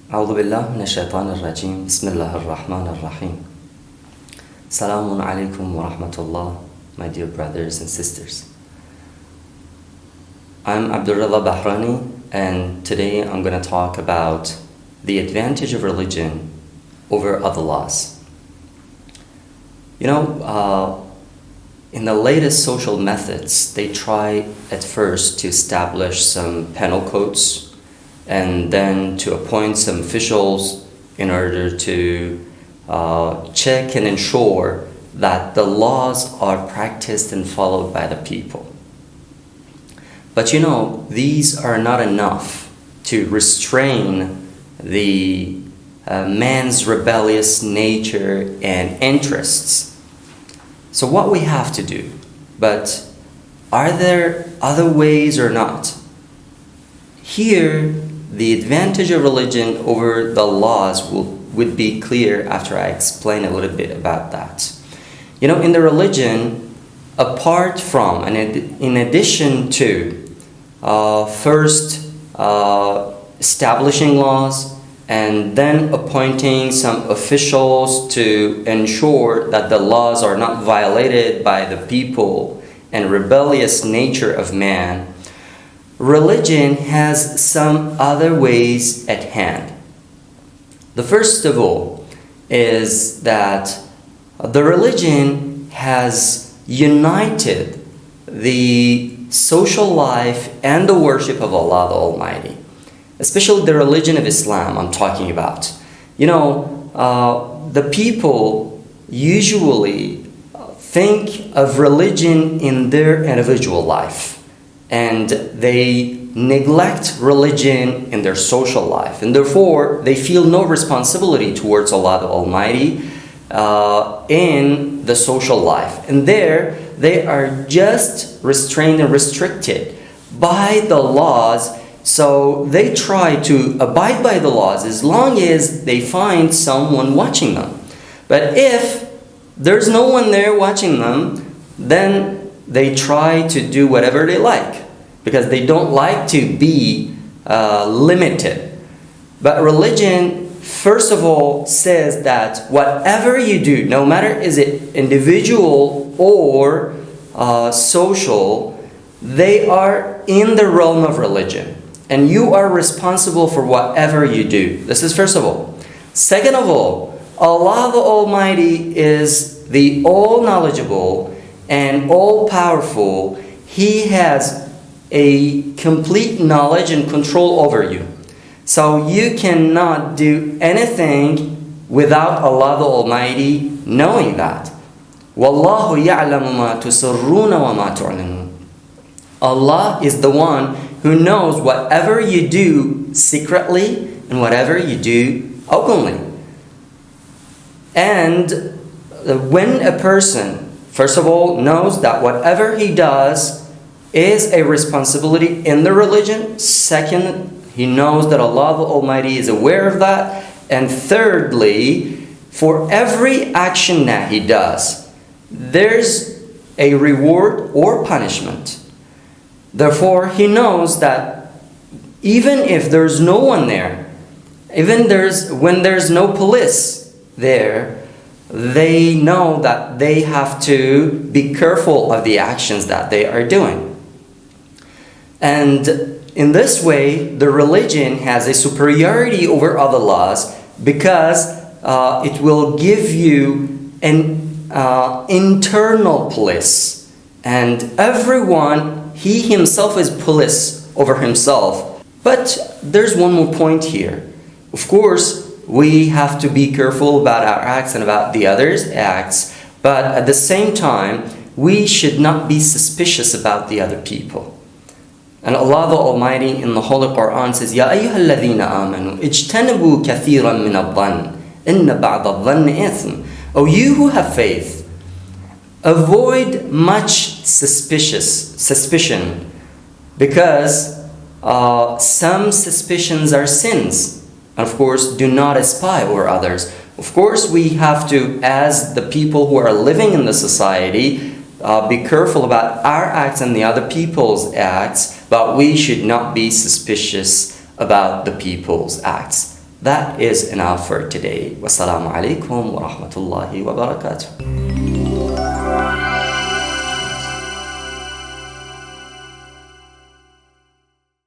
أعوذ بالله من الشيطان الرجيم بسم الله الرحمن الرحيم Salamun alaikum wa rahmatullah, my dear brothers and sisters. I'm Abdullah Bahrani, and today I'm going to talk about the advantage of religion over other laws. In the latest social methods, they try at first to establish some penal codes and then to appoint some officials in order to check and ensure that the laws are practiced and followed by the people. But these are not enough to restrain the man's rebellious nature and interests. So what we have to do, but are there other ways or not? Here, the advantage of religion over the laws would be clear after I explain a little bit about that. In the religion, apart from and in addition to first establishing laws and then appointing some officials to ensure that the laws are not violated by the people and rebellious nature of man, religion has some other ways at hand. The first of all is that the religion has united the social life and the worship of Allah the Almighty, especially the religion of Islam I'm talking about. The people usually think of religion in their individual life, and they neglect religion in their social life, and therefore they feel no responsibility towards Allah the Almighty in the social life, and there they are just restrained and restricted by the laws. So they try to abide by the laws as long as they find someone watching them. But if there's no one there watching them, then they try to do whatever they like, because they don't like to be limited. But religion, first of all, says that whatever you do, no matter is it individual or social, they are in the realm of religion. And you are responsible for whatever you do. This is first of all. Second of all, Allah the Almighty is the all-knowledgeable and all-powerful. He has a complete knowledge and control over you. So you cannot do anything without Allah the Almighty knowing that. Wallahu ya'lamu ma tusirruna wa ma tu'linun. Allah is the one who knows whatever you do secretly and whatever you do openly. And when a person, first of all, knows that whatever he does is a responsibility in the religion. Second, he knows that Allah the Almighty is aware of that. And thirdly, for every action that he does, there's a reward or punishment. Therefore, he knows that even if there's no one there, when there's no police there, they know that they have to be careful of the actions that they are doing. And in this way, the religion has a superiority over other laws because it will give you an internal police. And everyone, he himself is police over himself. But there's one more point here. Of course, we have to be careful about our acts and about the others' acts. But at the same time, we should not be suspicious about the other people. And Allah the Almighty in the Holy Quran says, Ya ayyuhalladhina amanu, ijtanibu kathiran min adh-dhann, inna ba'da adh-dhanni ithm. O you who have faith, avoid much suspicion, because some suspicions are sins. And of course, do not spy over others. Of course, we have to, as the people who are living in the society, be careful about our acts and the other people's acts, but we should not be suspicious about the people's acts. That is enough for today. Wassalamu alaikum wa rahmatullahi wa barakatuh.